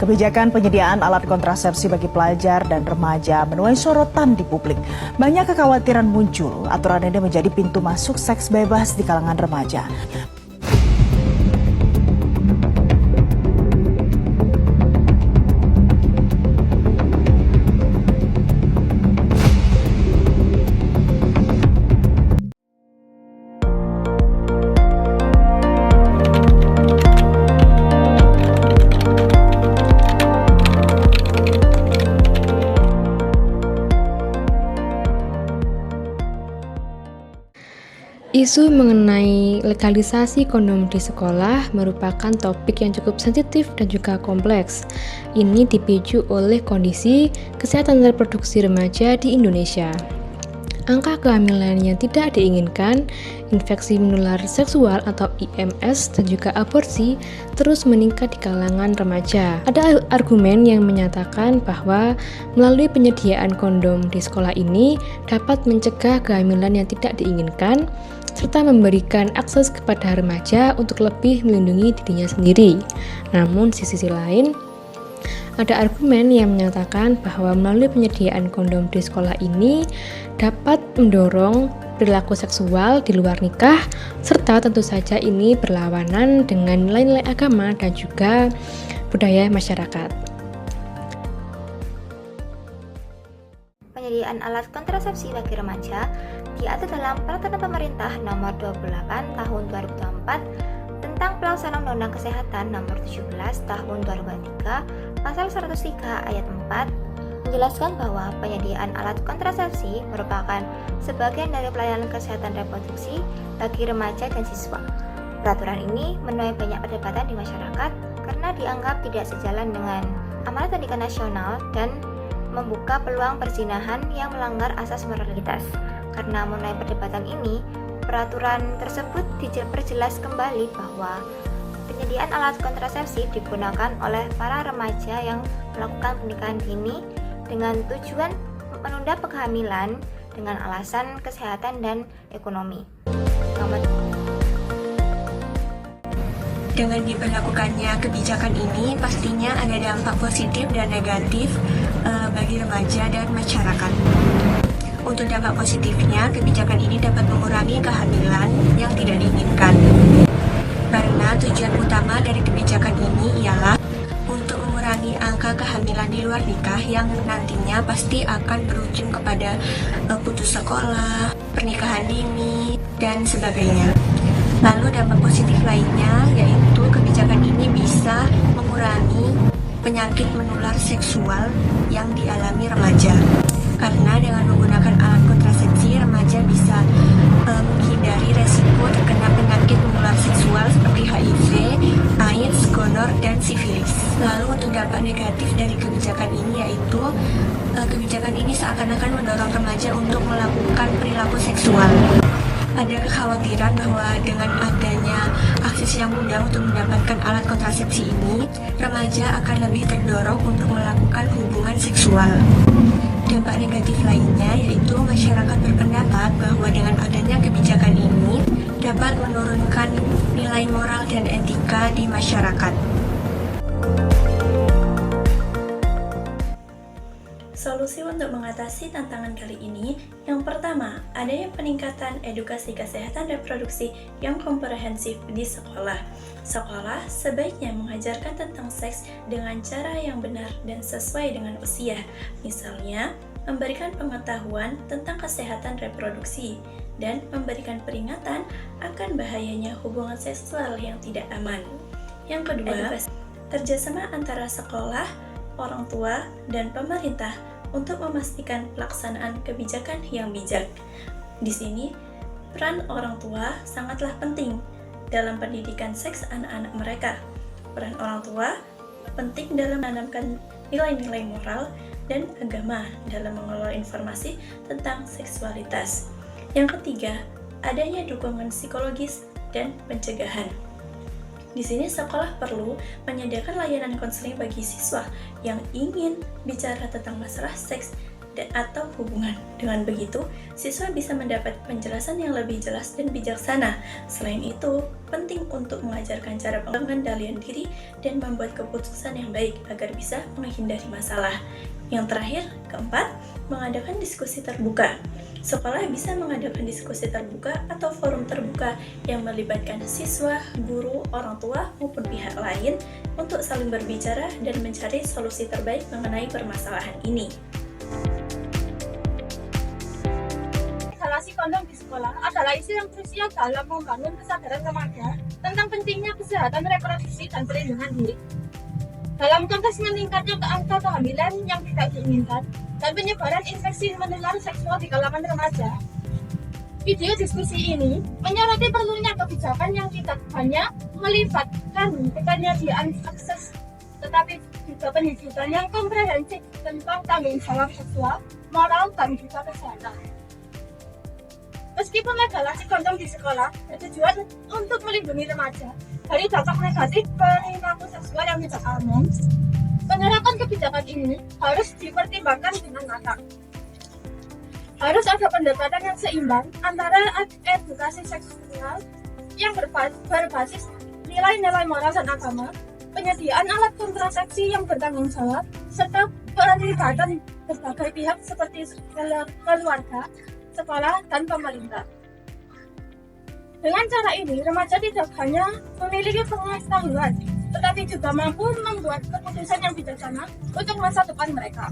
Kebijakan penyediaan alat kontrasepsi bagi pelajar dan remaja menuai sorotan di publik. Banyak kekhawatiran muncul, aturan ini menjadi pintu masuk seks bebas di kalangan remaja. Isu mengenai legalisasi kondom di sekolah merupakan topik yang cukup sensitif dan juga kompleks. Ini dipicu oleh kondisi kesehatan reproduksi remaja di Indonesia. Angka kehamilan yang tidak diinginkan, infeksi menular seksual atau IMS, dan juga aborsi terus meningkat di kalangan remaja. Ada argumen yang menyatakan bahwa melalui penyediaan kondom di sekolah ini dapat mencegah kehamilan yang tidak diinginkan, serta memberikan akses kepada remaja untuk lebih melindungi dirinya sendiri. Namun di sisi lain, ada argumen yang menyatakan bahwa melalui penyediaan kondom di sekolah ini dapat mendorong perilaku seksual di luar nikah, serta tentu saja ini berlawanan dengan nilai-nilai agama dan juga budaya masyarakat. Penyediaan alat kontrasepsi bagi remaja diatur dalam Peraturan Pemerintah Nomor 28 Tahun 2024 tentang Pelaksanaan Undang-Undang Kesehatan Nomor 17 Tahun 2023 Pasal 103 Ayat 4 menjelaskan bahwa penyediaan alat kontrasepsi merupakan sebagian dari pelayanan kesehatan reproduksi bagi remaja dan siswa. Peraturan ini menuai banyak perdebatan di masyarakat karena dianggap tidak sejalan dengan amanat pendidikan nasional dan membuka peluang perzinahan yang melanggar asas moralitas. Karena menuai perdebatan ini, peraturan tersebut diperjelas kembali bahwa penyediaan alat kontrasepsi digunakan oleh para remaja yang melakukan pernikahan dini dengan tujuan menunda kehamilan dengan alasan kesehatan dan ekonomi. Dengan diberlakukannya kebijakan ini, pastinya ada dampak positif dan negatif bagi remaja dan masyarakat. Untuk dampak positifnya, kebijakan ini dapat mengurangi kehamilan yang tidak diinginkan. Karena tujuan utama dari kebijakan ini ialah untuk mengurangi angka kehamilan di luar nikah yang nantinya pasti akan berujung kepada putus sekolah, pernikahan dini, dan sebagainya. Lalu dampak positif lainnya yaitu kebijakan ini bisa mengurangi penyakit menular seksual yang dialami remaja. Karena dengan menggunakan alat kontrasepsi, remaja bisa menghindari resiko terkena penyakit menular seksual seperti HIV, AIDS, gonor, dan sifilis. Lalu untuk dampak negatif dari kebijakan ini yaitu kebijakan ini seakan-akan mendorong remaja untuk melakukan perilaku seksual. Ada kekhawatiran bahwa dengan adanya akses yang mudah untuk mendapatkan alat kontrasepsi ini, remaja akan lebih terdorong untuk melakukan hubungan seksual. Dampak negatif lainnya yaitu masyarakat berpendapat bahwa dengan adanya kebijakan ini dapat menurunkan nilai moral dan etika di masyarakat. Solusi untuk mengatasi tantangan kali ini, yang pertama, adanya peningkatan edukasi kesehatan reproduksi yang komprehensif di sekolah. Sekolah sebaiknya mengajarkan tentang seks dengan cara yang benar dan sesuai dengan usia. Misalnya, memberikan pengetahuan tentang kesehatan reproduksi dan memberikan peringatan akan bahayanya hubungan seksual yang tidak aman. Yang kedua, kerjasama antara sekolah, orang tua, dan pemerintah untuk memastikan pelaksanaan kebijakan yang bijak. Di sini, peran orang tua sangatlah penting dalam pendidikan seks anak-anak mereka. Peran orang tua penting dalam menanamkan nilai-nilai moral dan agama dalam mengelola informasi tentang seksualitas. Yang ketiga, adanya dukungan psikologis dan pencegahan. Di sini sekolah perlu menyediakan layanan konseling bagi siswa yang ingin bicara tentang masalah seks atau hubungan. Dengan begitu, siswa bisa mendapat penjelasan yang lebih jelas dan bijaksana. Selain itu, penting untuk mengajarkan cara pengendalian diri dan membuat keputusan yang baik agar bisa menghindari masalah. Yang terakhir, keempat, mengadakan diskusi terbuka. Sekolah bisa mengadakan diskusi terbuka atau forum terbuka yang melibatkan siswa, guru, orang tua, maupun pihak lain untuk saling berbicara dan mencari solusi terbaik mengenai permasalahan ini. Instalasi kondom di sekolah adalah isu yang krusial dalam membangun kesadaran remaja tentang pentingnya kesehatan reproduksi dan perlindungan diri. Dalam konteks meningkatnya angka kehamilan yang tidak diinginkan dan penyebaran infeksi menular seksual di kalangan remaja. Video diskusi ini menyoroti perlunya kebijakan yang tidak hanya melibatkan penyediaan akses, tetapi juga pendidikan yang komprehensif tentang tanggung jawab seksual, moral, dan juga kesehatan. Meskipun legalisasi kondom di sekolah bertujuan untuk melindungi remaja dari dampak negatif perilaku seksual yang tidak aman, penerapan kebijakan ini harus dipertimbangkan dengan matang. Harus ada pendekatan yang seimbang antara edukasi seksual yang berbasis nilai-nilai moral dan agama, penyediaan alat kontrasepsi yang bertanggung jawab, serta pelibatan berbagai pihak seperti keluarga, sekolah, dan pemerintah. Dengan cara ini, remaja tidak hanya memiliki pengetahuan, tetapi juga mampu membuat keputusan yang bijaksana untuk masa depan mereka.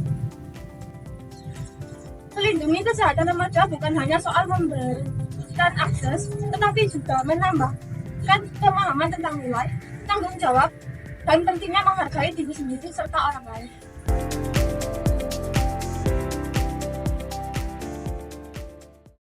Melindungi kesehatan remaja bukan hanya soal memberikan akses, tetapi juga menambahkan pemahaman tentang nilai, tanggung jawab, dan pentingnya menghargai diri sendiri serta orang lain.